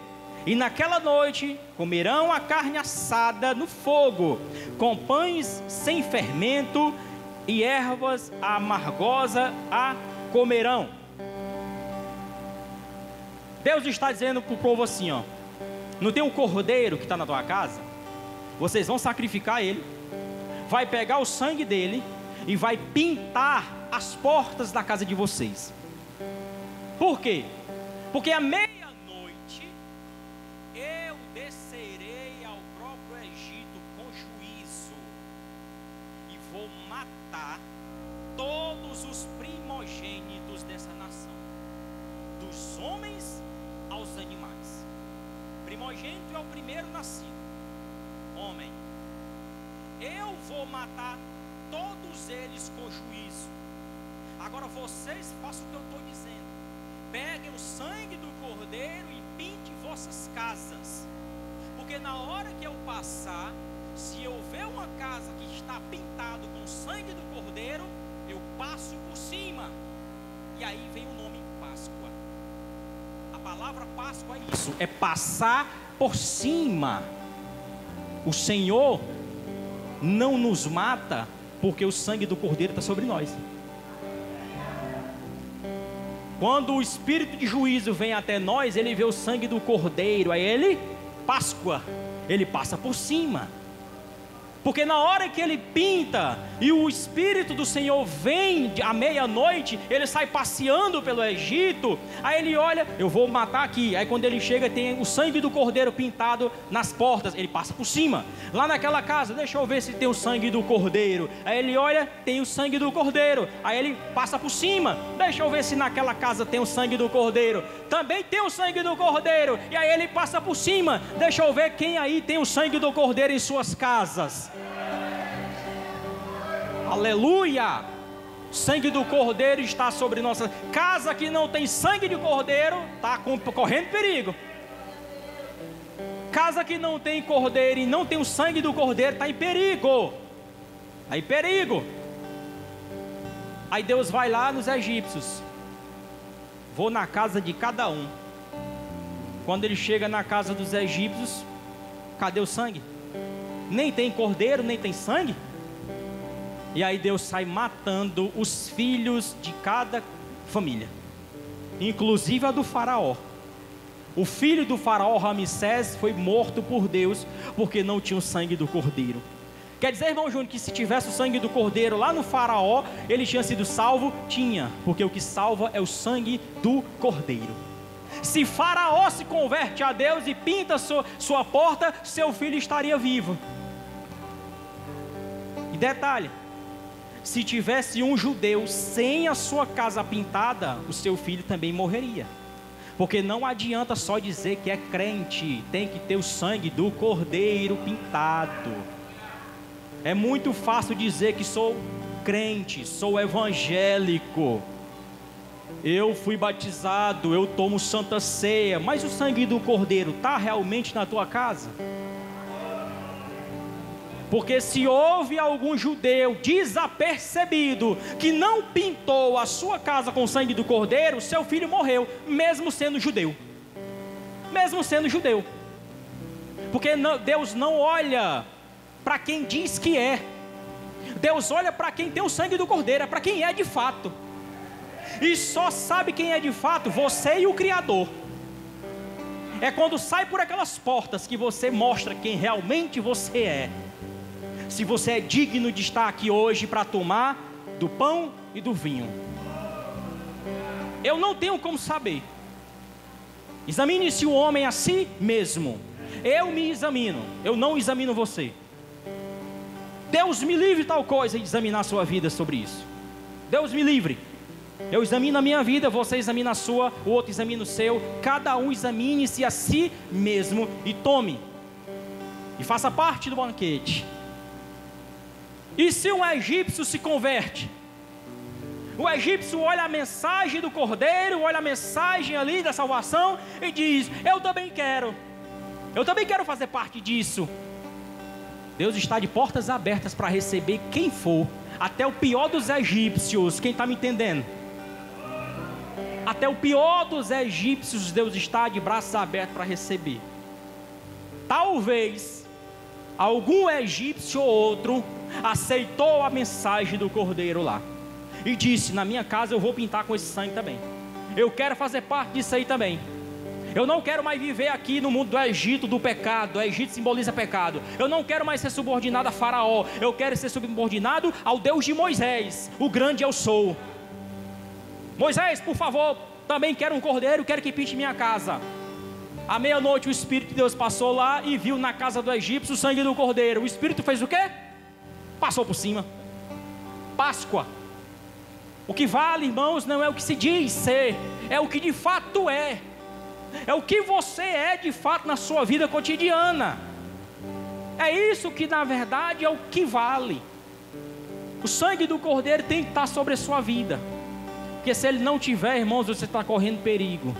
E naquela noite comerão a carne assada no fogo, com pães sem fermento, e ervas amargosas a comerão. Deus está dizendo para o povo assim, ó: não tem um cordeiro que está na tua casa? Vocês vão sacrificar ele, vai pegar o sangue dele e vai pintar as portas da casa de vocês. Por quê? Porque à meia-noite eu descerei ao próprio Egito com juízo e vou matar todos os primogênitos dessa nação, dos homens aos animais. Primogênito é o primeiro nascido, homem. Eu vou matar todos eles com juízo. Agora vocês façam o que eu estou dizendo: peguem o sangue do cordeiro e pinte vossas casas, porque na hora que eu passar, se eu ver uma casa que está pintado com o sangue do cordeiro, eu passo por cima. E aí vem o nome Páscoa. A palavra Páscoa é isso, é passar por cima. O Senhor não nos mata porque o sangue do Cordeiro está sobre nós. Quando o Espírito de juízo vem até nós, ele vê o sangue do Cordeiro, aí ele, Páscoa, ele passa por cima. Porque na hora que ele pinta e o Espírito do Senhor vem à meia-noite, ele sai passeando pelo Egito, aí ele olha, eu vou matar aqui. Aí quando ele chega tem o sangue do Cordeiro pintado nas portas, ele passa por cima. Lá naquela casa, deixa eu ver se tem o sangue do Cordeiro. Aí ele olha, tem o sangue do Cordeiro. Aí ele passa por cima, deixa eu ver se naquela casa tem o sangue do Cordeiro. Também tem o sangue do Cordeiro. E aí ele passa por cima, deixa eu ver quem aí tem o sangue do Cordeiro em suas casas. Aleluia! Sangue do Cordeiro está sobre nossa casa. Que não tem sangue de Cordeiro está correndo perigo. Casa que não tem Cordeiro e não tem o sangue do Cordeiro está em perigo. Aí perigo. Aí Deus vai lá nos egípcios. Vou na casa de cada um. Quando ele chega na casa dos egípcios, cadê o sangue? Nem tem cordeiro, nem tem sangue. E aí Deus sai matando os filhos de cada família, inclusive a do faraó. O filho do faraó Ramsés foi morto por Deus porque não tinha o sangue do cordeiro. Quer dizer, irmão Júnior, que se tivesse o sangue do cordeiro lá no faraó, ele tinha sido salvo? Tinha, porque o que salva é o sangue do cordeiro. Se faraó se converte a Deus e pinta sua porta, seu filho estaria vivo. E detalhe, se tivesse um judeu sem a sua casa pintada, o seu filho também morreria. Porque não adianta só dizer que é crente, tem que ter o sangue do cordeiro pintado. É muito fácil dizer que sou crente, sou evangélico, eu fui batizado, eu tomo santa ceia, mas o sangue do cordeiro está realmente na tua casa? Porque se houve algum judeu desapercebido que não pintou a sua casa com o sangue do cordeiro, seu filho morreu, mesmo sendo judeu. Mesmo sendo judeu. Porque Deus não olha para quem diz que é. Deus olha para quem tem o sangue do cordeiro, é para quem é de fato. E só sabe quem é de fato você e o Criador. É quando sai por aquelas portas que você mostra quem realmente você é. Se você é digno de estar aqui hoje para tomar do pão e do vinho. Eu não tenho como saber. Examine-se o homem a si mesmo. Eu me examino, eu não examino você. Deus me livre tal coisa de examinar a sua vida sobre isso. Deus me livre. Eu examino a minha vida, você examina a sua, o outro examina o seu. Cada um examine-se a si mesmo e tome. E faça parte do banquete. E se um egípcio se converte? O egípcio olha a mensagem do cordeiro, olha a mensagem ali da salvação e diz: eu também quero fazer parte disso. Deus está de portas abertas para receber quem for, até o pior dos egípcios. Quem está me entendendo? Até o pior dos egípcios, Deus está de braços abertos para receber. Talvez algum egípcio ou outro aceitou a mensagem do cordeiro lá e disse: na minha casa eu vou pintar com esse sangue também, eu quero fazer parte disso aí também. Eu não quero mais viver aqui no mundo do Egito, do pecado. O Egito simboliza pecado. Eu não quero mais ser subordinado a Faraó. Eu quero ser subordinado ao Deus de Moisés, o grande eu sou. Moisés, por favor, também quero um cordeiro, quero que pinte minha casa. À meia-noite o Espírito de Deus passou lá e viu na casa do egípcio o sangue do cordeiro. O Espírito fez o quê? Passou por cima. Páscoa. O que vale, irmãos, não é o que se diz ser, é o que de fato é. É o que você é de fato na sua vida cotidiana. É isso que na verdade é o que vale. O sangue do cordeiro tem que estar sobre a sua vida. Porque se ele não tiver, irmãos, você está correndo perigo.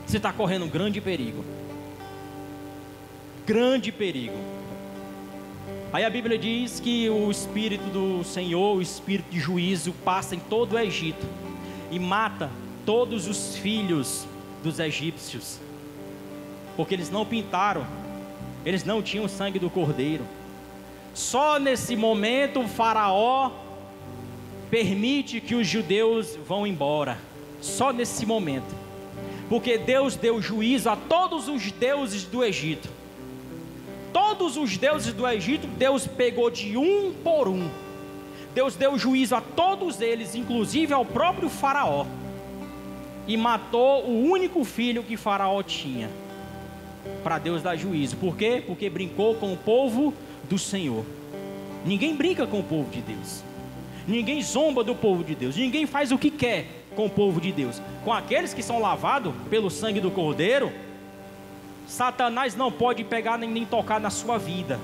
Você está correndo um grande perigo. Grande perigo. Aí a Bíblia diz que o Espírito do Senhor, o Espírito de juízo, passa em todo o Egito e mata todos os filhos dos egípcios, porque eles não pintaram, eles não tinham sangue do cordeiro. Só nesse momento o faraó permite que os judeus vão embora, só nesse momento, porque Deus deu juízo a todos os deuses do Egito. Todos os deuses do Egito, Deus pegou de um por um. Deus deu juízo a todos eles, inclusive ao próprio faraó, e matou o único filho que faraó tinha, para Deus dar juízo. Por quê? Porque brincou com o povo do Senhor. Ninguém brinca com o povo de Deus, ninguém zomba do povo de Deus, ninguém faz o que quer com o povo de Deus. Com aqueles que são lavados pelo sangue do Cordeiro, Satanás não pode pegar nem tocar na sua vida,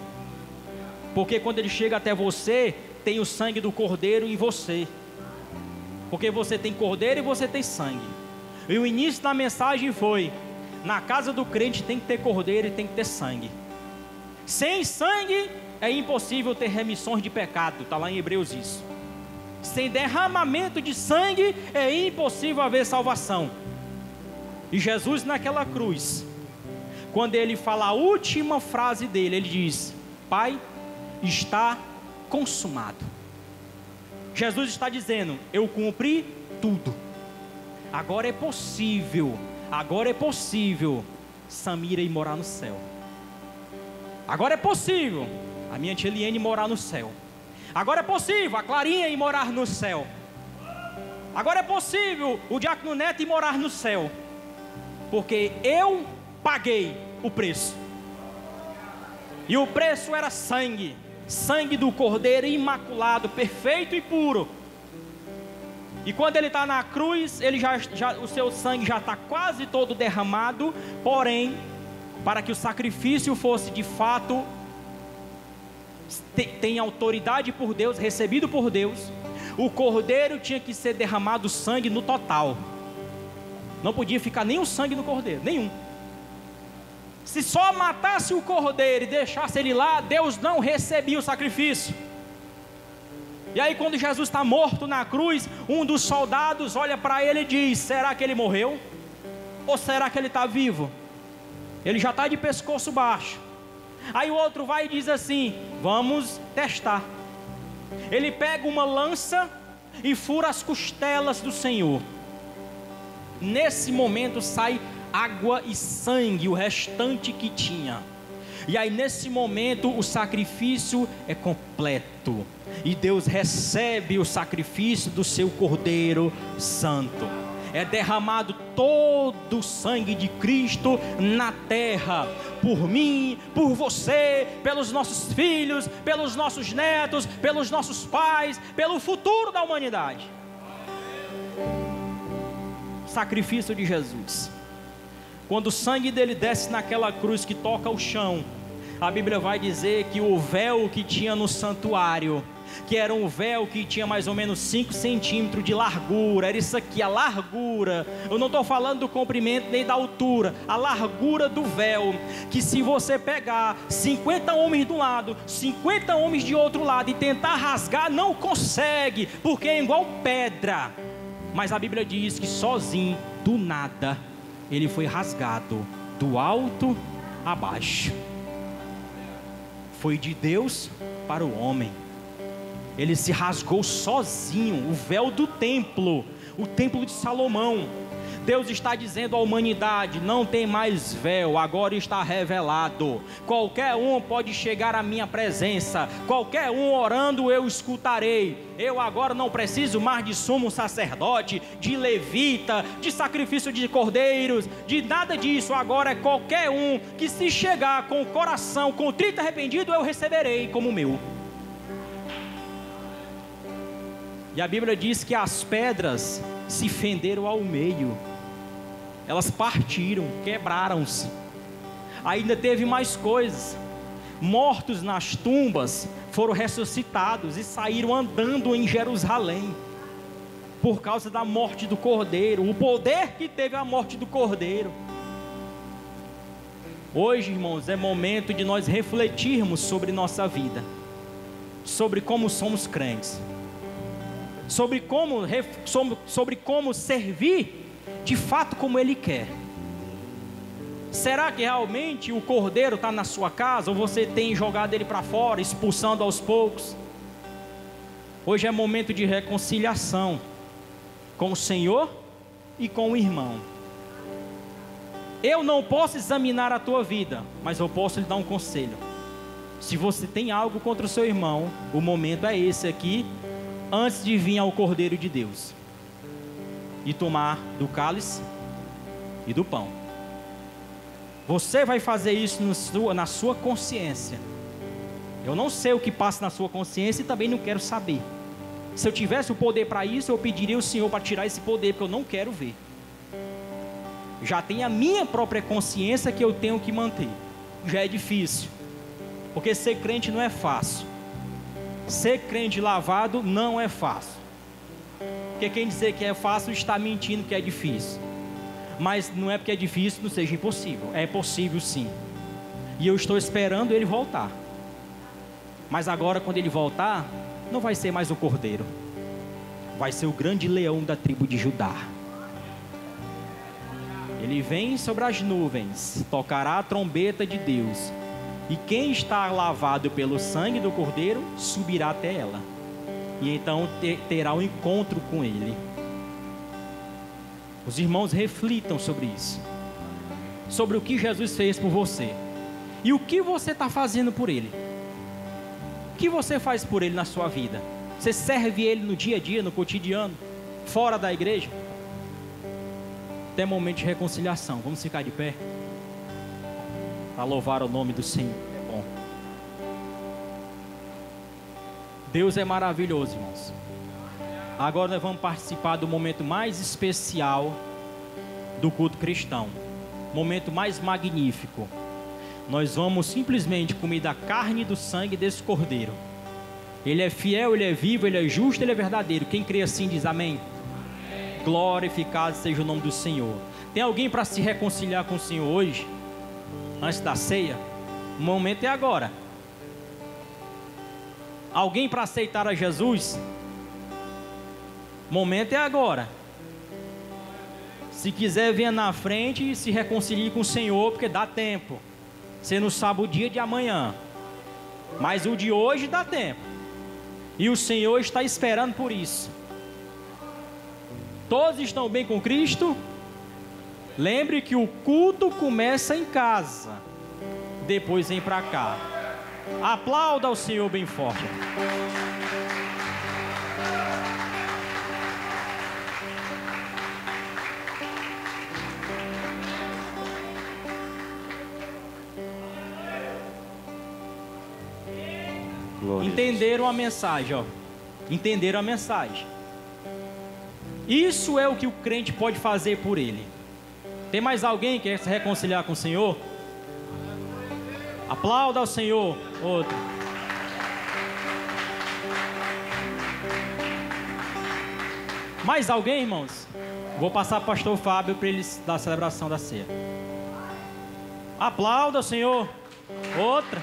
porque quando ele chega até você, tem o sangue do Cordeiro em você, porque você tem Cordeiro e você tem sangue. E o início da mensagem foi: na casa do crente tem que ter Cordeiro e tem que ter sangue. Sem sangue é impossível ter remissões de pecado, está lá em Hebreus isso. Sem derramamento de sangue é impossível haver salvação. E Jesus naquela cruz, quando ele fala a última frase dele, ele diz: Pai, está consumado. Jesus está dizendo: eu cumpri tudo. Agora é possível Samira ir morar no céu. Agora é possível a minha tia Eliane morar no céu. Agora é possível a Clarinha ir morar no céu. Agora é possível o Diácono Neto ir morar no céu, porque eu paguei o preço. E o preço era sangue, sangue do Cordeiro imaculado, perfeito e puro. E quando ele está na cruz, ele o seu sangue já está quase todo derramado. Porém, para que o sacrifício fosse de fato, tem autoridade por Deus, recebido por Deus, o Cordeiro tinha que ser derramado sangue no total. Não podia ficar nenhum sangue no Cordeiro, nenhum. Se só matasse o Cordeiro e deixasse ele lá, Deus não recebia o sacrifício. E aí quando Jesus está morto na cruz, um dos soldados olha para ele e diz: será que ele morreu? Ou será que ele está vivo? Ele já está de pescoço baixo. Aí o outro vai e diz assim: vamos testar. Ele pega uma lança e fura as costelas do Senhor. Nesse momento sai água e sangue, o restante que tinha. E aí nesse momento o sacrifício é completo, e Deus recebe o sacrifício do seu Cordeiro Santo. É derramado todo o sangue de Cristo na terra, por mim, por você, pelos nossos filhos, pelos nossos netos, pelos nossos pais, pelo futuro da humanidade. Sacrifício de Jesus. Quando o sangue dele desce naquela cruz que toca o chão, a Bíblia vai dizer que o véu que tinha no santuário, que era um véu que tinha mais ou menos 5 centímetros de largura, era isso aqui, a largura. Eu não estou falando do comprimento nem da altura, a largura do véu, que se você pegar 50 homens de um lado, 50 homens de outro lado e tentar rasgar, não consegue, porque é igual pedra. Mas a Bíblia diz que sozinho, do nada, ele foi rasgado do alto a baixo. Foi de Deus para o homem. Ele se rasgou sozinho, o véu do templo, o templo de Salomão. Deus está dizendo à humanidade: não tem mais véu, agora está revelado. Qualquer um pode chegar à minha presença, qualquer um orando eu escutarei. Eu agora não preciso mais de sumo sacerdote, de levita, de sacrifício de cordeiros, de nada disso. Agora é qualquer um que se chegar com o coração contrito e arrependido, eu receberei como meu. E a Bíblia diz que as pedras se fenderam ao meio, elas partiram, quebraram-se. Ainda teve mais coisas. Mortos nas tumbas foram ressuscitados e saíram andando em Jerusalém, por causa da morte do Cordeiro, o poder que teve a morte do Cordeiro. Hoje, irmãos, é momento de nós refletirmos sobre nossa vida, sobre como somos crentes, sobre como servir de fato como Ele quer. Será que realmente o cordeiro está na sua casa, ou você tem jogado ele para fora, expulsando aos poucos? Hoje é momento de reconciliação com o Senhor e com o irmão. Eu não posso examinar a tua vida, mas eu posso lhe dar um conselho. Se você tem algo contra o seu irmão, o momento é esse aqui, antes de vir ao Cordeiro de Deus e tomar do cálice e do pão. Você vai fazer isso na sua consciência. Eu não sei o que passa na sua consciência e também não quero saber. Se eu tivesse o poder para isso, eu pediria ao Senhor para tirar esse poder, porque eu não quero ver. Já tem a minha própria consciência que eu tenho que manter. Já é difícil, porque ser crente não é fácil. Ser crente lavado não é fácil. Porque quem dizer que é fácil está mentindo que é difícil. Mas não é porque é difícil, não seja impossível. É possível sim. E eu estou esperando ele voltar. Mas agora, quando ele voltar, não vai ser mais o cordeiro. Vai ser o grande leão da tribo de Judá. Ele vem sobre as nuvens, tocará a trombeta de Deus. E quem está lavado pelo sangue do cordeiro, subirá até ela. E então terá um encontro com ele. Os irmãos reflitam sobre isso, sobre o que Jesus fez por você e o que você está fazendo por ele. O que você faz por ele na sua vida? Você serve ele no dia a dia, no cotidiano, fora da igreja? Até momento de reconciliação. Vamos ficar de pé para louvar o nome do Senhor. É bom. Deus é maravilhoso, irmãos. Agora nós vamos participar do momento mais especial do culto cristão. Momento mais magnífico. Nós vamos simplesmente comer da carne e do sangue desse cordeiro. Ele é fiel, ele é vivo, ele é justo, ele é verdadeiro. Quem crê assim diz amém. Glorificado seja o nome do Senhor. Tem alguém para se reconciliar com o Senhor hoje? Antes da ceia? O momento é agora. Alguém para aceitar a Jesus? O momento é agora. Se quiser, venha na frente e se reconcilie com o Senhor, porque dá tempo. Você não sabe o dia de amanhã, mas o de hoje dá tempo. E o Senhor está esperando por isso. Todos estão bem com Cristo? Lembre que o culto começa em casa, depois vem para cá. Aplauda ao Senhor bem forte. Entenderam a mensagem, ó. Entenderam a mensagem. Isso é o que o crente pode fazer por ele. Tem mais alguém que quer se reconciliar com o Senhor? Aplauda ao Senhor. Outro. Mais alguém, irmãos? Vou passar para o pastor Fábio para ele dar a celebração da ceia. Aplauda ao Senhor. Outra.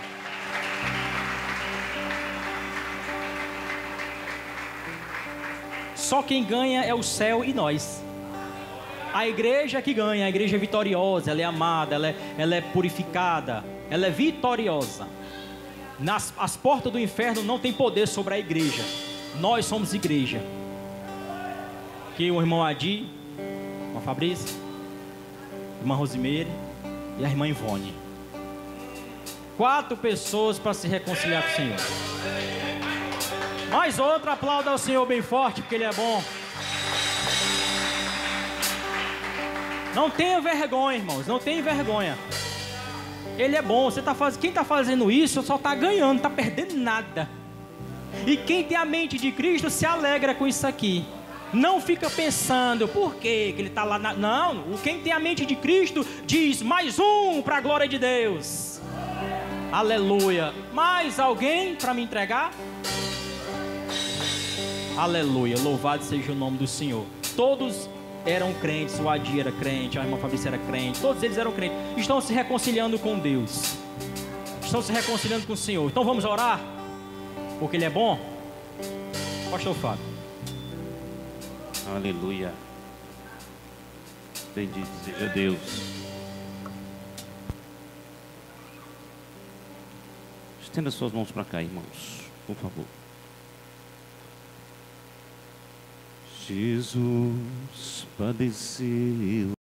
Só quem ganha é o céu e nós. A igreja que ganha, a igreja é vitoriosa, ela é amada, ela é purificada, ela é vitoriosa. As portas do inferno não têm poder sobre a igreja. Nós somos igreja. Aqui o irmão Adi, a irmã Fabrício, a irmã Rosimeire e a irmã Ivone. 4 pessoas para se reconciliar com o Senhor. Mais outra, aplauda ao Senhor bem forte, porque Ele é bom. Não tenha vergonha, irmãos, não tenha vergonha. Ele é bom. Quem está fazendo isso só está ganhando, não está perdendo nada. E quem tem a mente de Cristo se alegra com isso aqui. Não fica pensando, por que ele está lá? Não, quem tem a mente de Cristo diz, mais um para a glória de Deus. Aleluia. Mais alguém para me entregar? Aleluia, louvado seja o nome do Senhor. Todos eram crentes, o Adi era crente, a irmã Fabrícia era crente, todos eles eram crentes. Estão se reconciliando com Deus, estão se reconciliando com o Senhor. Então vamos orar, porque Ele é bom. Pastor Fábio. Aleluia. Bendito seja Deus. Estenda suas mãos para cá, irmãos, por favor. Jesus padeceu